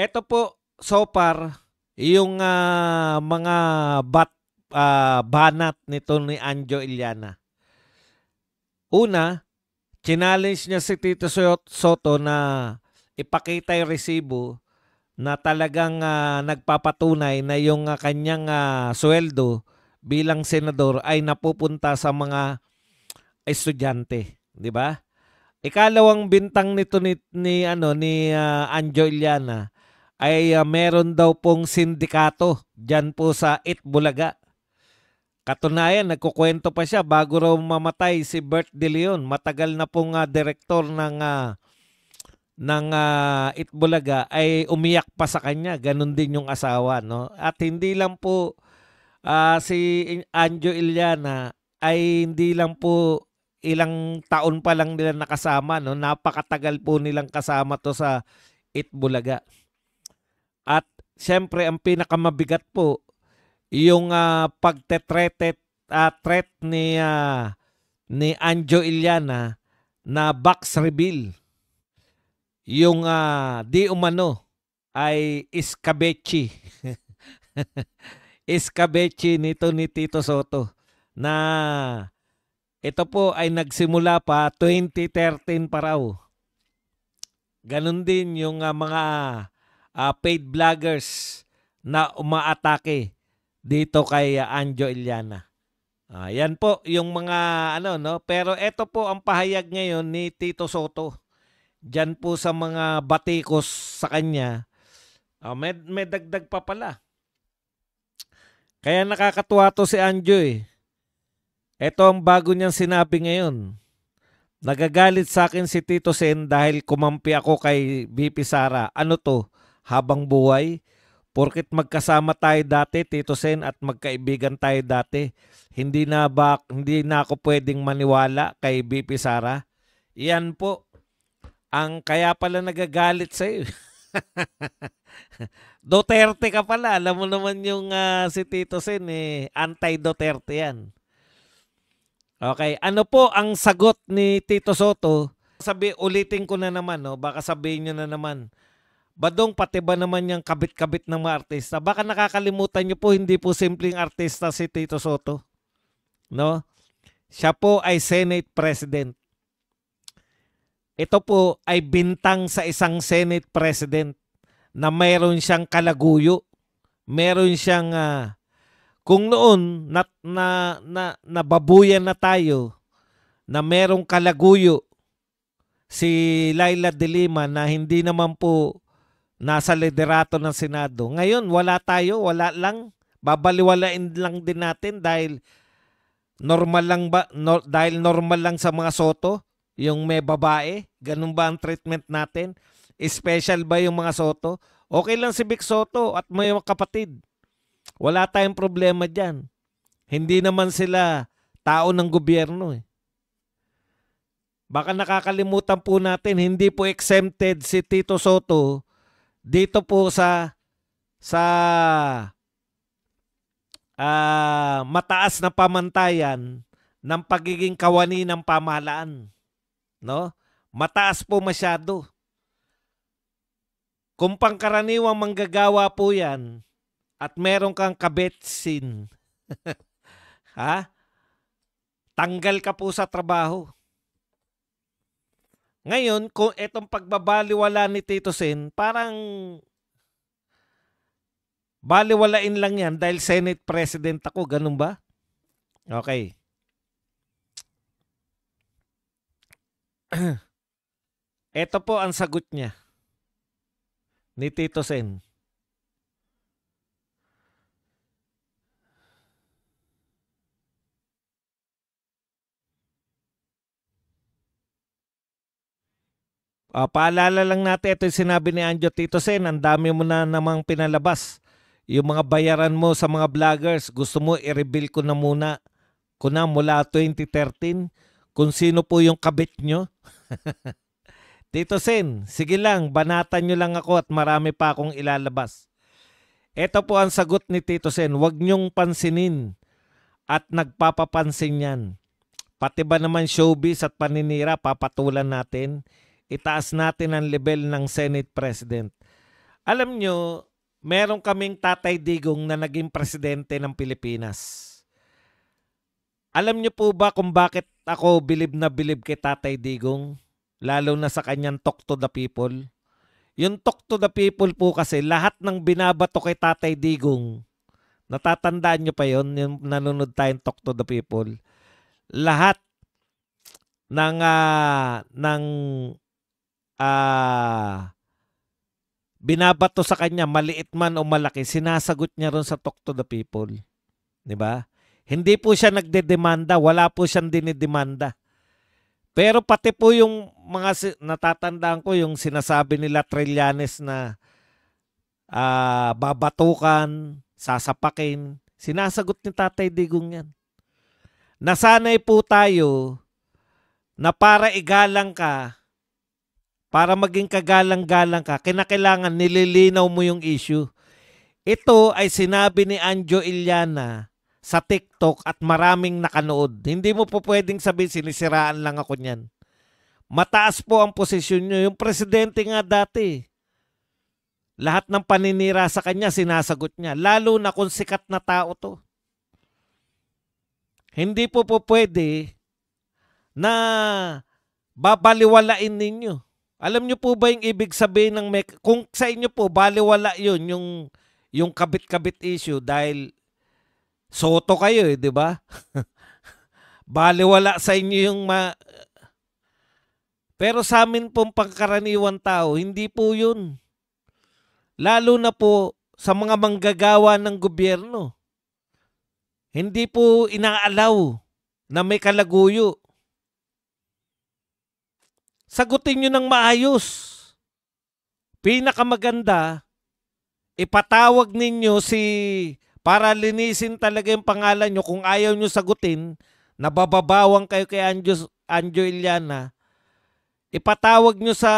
Eto po, so far, yung mga banat nito ni Anjo Iliana. Una, challenge niya si Tito Soto na ipakita yung resibo na talagang nagpapatunay na yung kanyang sweldo bilang senador ay napupunta sa mga estudyante, di ba? Ikalawang bintang nito ni Anjo Iliana ay meron daw pong sindikato diyan po sa Itbulaga. Katunayan, nagkukwento pa siya bago raw mamatay si Bert De Leon. Matagal na pong direktor ng Itbulaga ay umiyak pa sa kanya. Ganon din yung asawa, no? At hindi lang po si Anjo Iliana ay hindi lang po ilang taon pa lang nila nakasama, no? Napakatagal po nilang kasama to sa Itbulaga. At siyempre ang pinakamabigat po yung threat ni Anjo Iliana na box reveal. Yung di umano ay iskabechi. Iskabechi nito ni Tito Soto na ito po ay nagsimula pa 2013 pa raw. Ganon din yung mga paid vloggers na umaatake dito kay Anjo Iliana. Yan po yung mga no, pero ito po ang pahayag ngayon ni Tito Soto. Diyan po sa mga batikos sa kanya. May dagdag pa pala. Kaya nakakatuwa to si Anjo eh. Ito ang bago niyang sinabi ngayon. Nagagalit sa akin si Tito Sen dahil kumampi ako kay VP Sara. Ano to? Habang buhay? Porket magkasama tayo dati, Tito Sen, at magkaibigan tayo dati. Hindi na ako pwedeng maniwala kay VP Sara? Yan po. Ang kaya pala nagagalit sa'yo. Duterte ka pala. Alam mo naman yung si Tito Sen eh, anti-Duterte yan. Okay, ano po ang sagot ni Tito Soto? Ulitin ko na naman, no? Baka sabihin nyo na naman, Badong, pati ba naman yung kabit-kabit ng mga artista? Baka nakakalimutan nyo po, hindi po simpleng artista si Tito Soto. No? Siya po ay Senate President. Ito po ay bintang sa isang Senate President na mayroon siyang kalaguyo. Meron siyang kung noon nababuyan na tayo na merong kalaguyo si Laila de Lima na hindi naman po nasa liderato ng Senado. Ngayon, wala tayo, wala lang. Babaliwalain lang din natin dahil normal lang sa mga Soto, yung may babae. Ganun ba ang treatment natin? Special ba yung mga Soto? Okay lang si Vic Soto at may kapatid. Wala tayong problema dyan. Hindi naman sila tao ng gobyerno eh. Baka nakakalimutan po natin, hindi po exempted si Tito Soto dito po sa mataas na pamantayan ng pagiging kawani ng pamahalaan. No? Mataas po masyado. Kung pangkaraniwang manggagawa po yan at meron kang kabetsin, tanggal ka po sa trabaho. Ngayon, kung itong pagbabaliwala ni Tito Sen, parang baliwalain lang yan dahil Senate President ako. Ganun ba? Okay. Ito po ang sagot niya ni Tito Sen. Paalala lang natin, ito yung sinabi ni Anjo. Tito Sen, ang dami mo na namang pinalabas. Yung mga bayaran mo sa mga vloggers, gusto mo i-reveal ko na muna mula 2013 kung sino po yung kabit nyo. Tito Sen, sige lang, banatan nyo lang ako at marami pa akong ilalabas. Ito po ang sagot ni Tito Sen, huwag nyong pansinin at nagpapapansin yan. Pati ba naman showbiz at paninira, papatulan natin. Itaas natin ang level ng Senate President. Alam nyo, meron kaming Tatay Digong na naging presidente ng Pilipinas. Alam nyo po ba kung bakit ako bilib na bilib kay Tatay Digong? Lalo na sa kanyang talk to the people. Yung talk to the people po kasi lahat ng binabato kay Tatay Digong, natatandaan nyo pa yon yung nanonood tayong talk to the people. Lahat ng binabato sa kanya, maliit man o malaki, sinasagot niya ron sa talk to the people. 'Di ba? Hindi po siya nagdedemanda, wala po siyang dinidemanda. Pero pati po yung mga natatandaan ko yung sinasabi nila Trillanes na babatukan, sasapakin, sinasagot ni Tatay Digong yan. Nasanay po tayo na para igalang ka, para maging kagalang-galang ka, kinakailangan nililinaw mo yung issue. Ito ay sinabi ni Anjo Iliana sa TikTok at maraming nakanood. Hindi mo po pwedeng sabihin sinisiraan lang ako niyan. Mataas po ang posisyon nyo. Yung presidente nga dati, lahat ng paninira sa kanya sinasagot niya. Lalo na kung sikat na tao to. Hindi po pwede na babaliwalain ninyo. Alam nyo po ba yung ibig sabihin ng kung sa inyo po baliwala yun, yung kabit-kabit issue dahil soto kayo di ba? Baliwala sa inyo yung pero sa amin pong pangkaraniwan tao, hindi po yun. Lalo na po sa mga manggagawa ng gobyerno. Hindi po inaalaw na may kalaguyo. Sagutin nyo ng maayos. Pinakamaganda, ipatawag ninyo para linisin talaga yung pangalan nyo. Kung ayaw nyo sagutin, nabababawang kayo kay Anjo Iliana, ipatawag nyo sa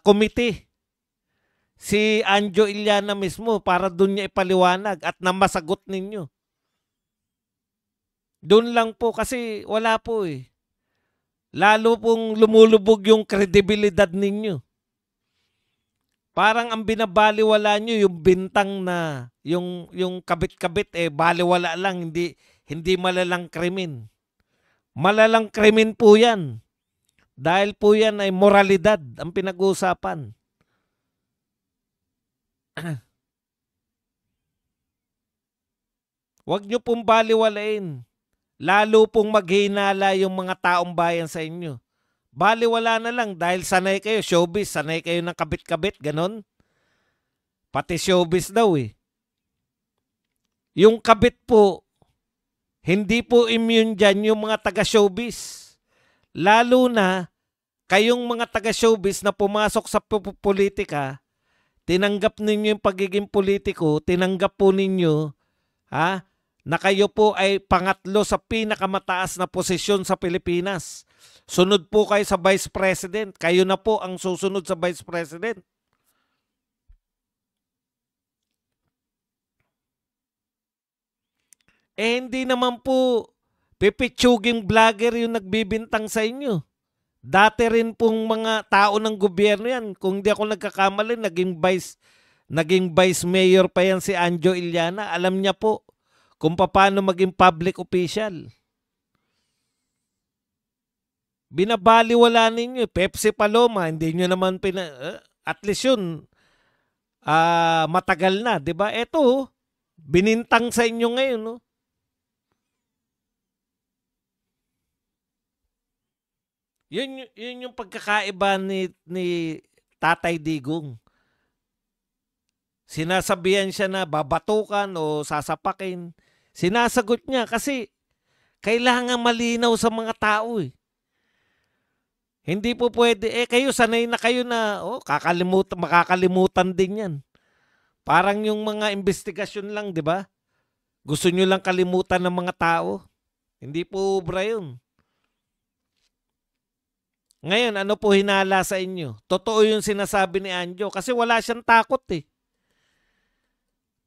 committee si Anjo Iliana mismo para doon niya ipaliwanag at na masagot ninyo. Doon lang po kasi wala po eh. Lalo pong lumulubog yung kredibilidad ninyo. Parang ang binabaliwala nyo yung bintang na yung kabit-kabit baliwala lang, hindi malalang krimen. Malalang krimen po yan. Dahil po yan ay moralidad ang pinag-uusapan. Huwag nyo pong baliwalain. Lalo pong maghinala yung mga taong bayan sa inyo. Baliwala na lang dahil sanay kayo, showbiz, sanay kayo ng kabit-kabit, ganon. Pati showbiz daw eh. Yung kabit po, hindi po immune dyan yung mga taga-showbiz. Lalo na kayong mga taga-showbiz na pumasok sa politika, tinanggap ninyo yung pagiging politiko, tinanggap po ninyo, na kayo po ay pangatlo sa pinakamataas na posisyon sa Pilipinas. Sunod po kayo sa Vice President. Kayo na po ang susunod sa Vice President. Hindi naman po pipitsuging vlogger yung nagbibintang sa inyo. Dati rin pong mga tao ng gobyerno yan. Kung di ako nagkakamali, naging vice mayor pa yan si Anjo Iliana. Alam niya po kung paano maging public official. Binabaliwala ninyo. Pepsi Paloma, hindi nyo naman at least yun, matagal na, di ba? Eto, binintang sa inyo ngayon, no? Yun yung pagkakaiba ni Tatay Digong. Sinasabihan siya na babatukan o sasapakin. Sinasagot niya kasi kailangan malinaw sa mga tao eh. Hindi po pwede. Kayo sanay na kayo na makakalimutan din yan. Parang yung mga investigasyon lang, di ba? Gusto nyo lang kalimutan ng mga tao. Hindi po obra yun. Ngayon, ano po hinala sa inyo? Totoo yung sinasabi ni Anjo kasi wala siyang takot eh.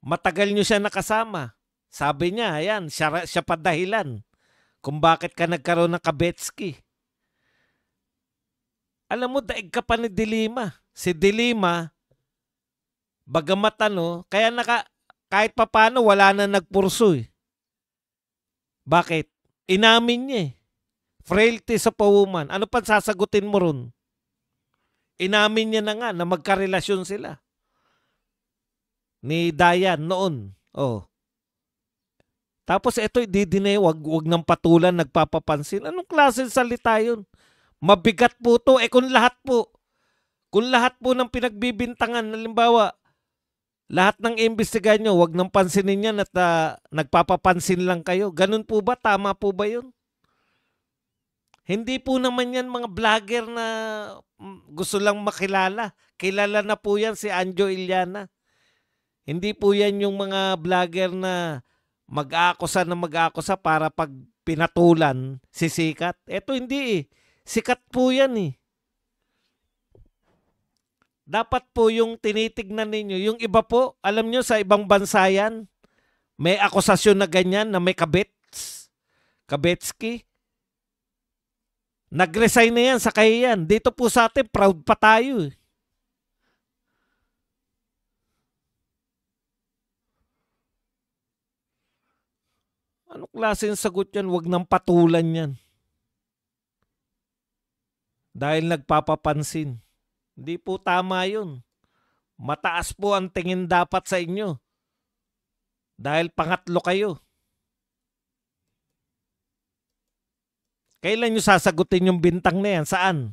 Matagal nyo siya nakasama. Sabi niya, ayan, siya pa dahilan kung bakit ka nagkaroon ng Kabetsky. Alam mo, daig ka pa ni Dilima. Si Dilima, Bagamat kaya kahit papano wala na nagpurso eh. Bakit? Inamin niya eh. Frailty sa woman. Ano pa sasagutin mo ron? Inamin niya na nga na magkarelasyon sila. Ni Dayan noon. Oh. Tapos ito, didinay, wag nang patulan, nagpapapansin. Anong klase salita yun? Mabigat po to. Kung lahat po ng pinagbibintangan, halimbawa, lahat ng imbestigahan nyo, wag nang pansinin yan at nagpapapansin lang kayo. Ganun po ba? Tama po ba yun? Hindi po naman yan mga vlogger na gusto lang makilala. Kilala na po yan si Anjo Iliana. Hindi po yan yung mga vlogger na mag-aakusa para pag pinatulan sisikat. Eto hindi eh. Sikat po yan eh. Dapat po yung tinitignan ninyo. Yung iba po, alam nyo sa ibang bansa yan, may akusasyon na ganyan na may Kabetski. Nag-resign na yan sa kahiyan. Dito po sa atin, proud pa tayo eh. Anong klaseng sagot yan? Huwag nang patulan yan. Dahil nagpapapansin. Hindi po tama yun. Mataas po ang tingin dapat sa inyo. Dahil pangatlo kayo. Kailan nyo sasagutin yung bintang na yan? Saan?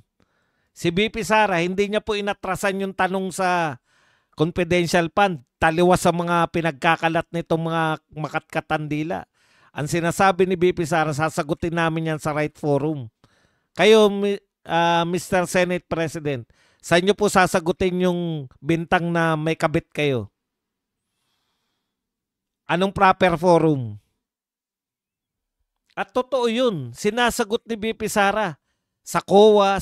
Si BP Sara, hindi niya po inatrasan yung tanong sa confidential fund. Taliwas sa mga pinagkakalat nitong mga makatkatandila. Ang sinasabi ni BP Sara, sasagutin namin yan sa right forum. Kayo, Mr. Senate President, saan nyo po sasagutin yung bintang na may kabit kayo? Anong proper forum? At totoo yun, sinasagot ni BP Sara sa COA,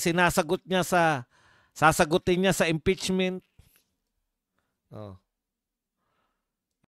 sasagutin niya sa impeachment. Oh.